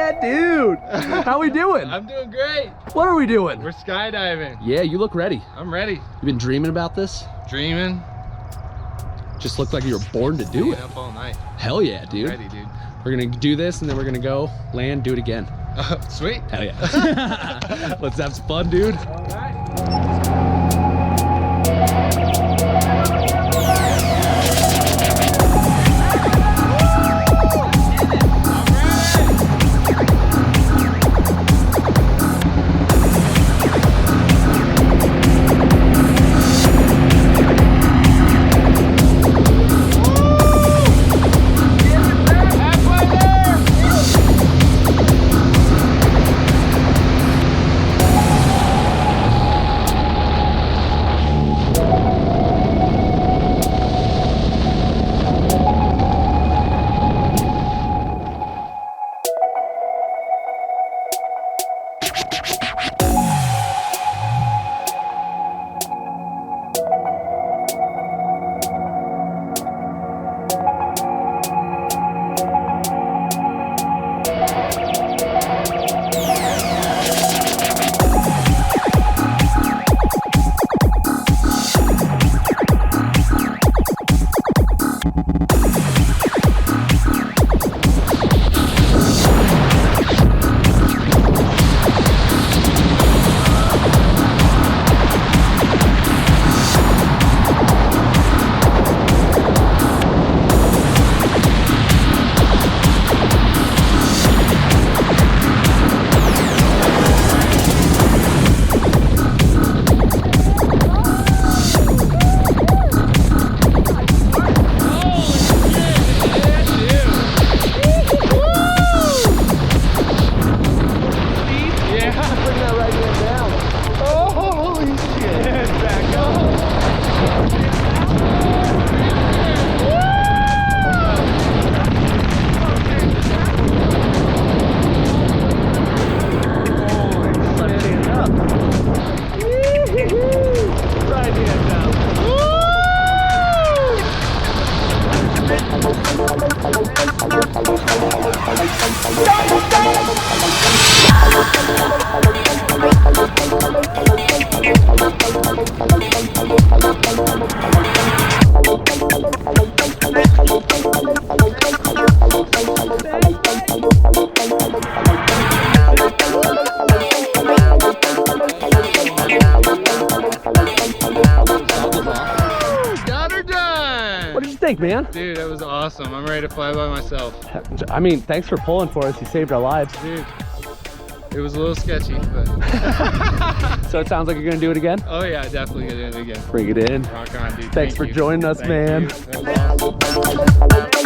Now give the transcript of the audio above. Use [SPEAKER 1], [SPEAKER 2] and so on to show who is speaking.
[SPEAKER 1] Yeah, dude. How we doing?
[SPEAKER 2] I'm doing great.
[SPEAKER 1] What are we doing?
[SPEAKER 2] We're skydiving.
[SPEAKER 1] Yeah, you look ready.
[SPEAKER 2] I'm ready.
[SPEAKER 1] You've been dreaming about this?
[SPEAKER 2] Dreaming.
[SPEAKER 1] Just looked like you were born to do it.
[SPEAKER 2] Staying up all night.
[SPEAKER 1] Hell yeah, dude.
[SPEAKER 2] Ready, dude.
[SPEAKER 1] We're gonna do this and then we're gonna go land, do it again.
[SPEAKER 2] Sweet.
[SPEAKER 1] Hell yeah. Let's have some fun, dude.
[SPEAKER 2] All right.
[SPEAKER 1] What did you think, man?
[SPEAKER 2] Dude, that was awesome. I'm ready to fly by myself.
[SPEAKER 1] I mean, thanks for pulling for us. You saved our lives.
[SPEAKER 2] Dude, it was a little sketchy, but...
[SPEAKER 1] So it sounds like you're gonna do it again?
[SPEAKER 2] Oh yeah, definitely gonna do it again.
[SPEAKER 1] Bring it in.
[SPEAKER 2] Rock on, dude.
[SPEAKER 1] Thanks for joining us, man.
[SPEAKER 2] That was awesome.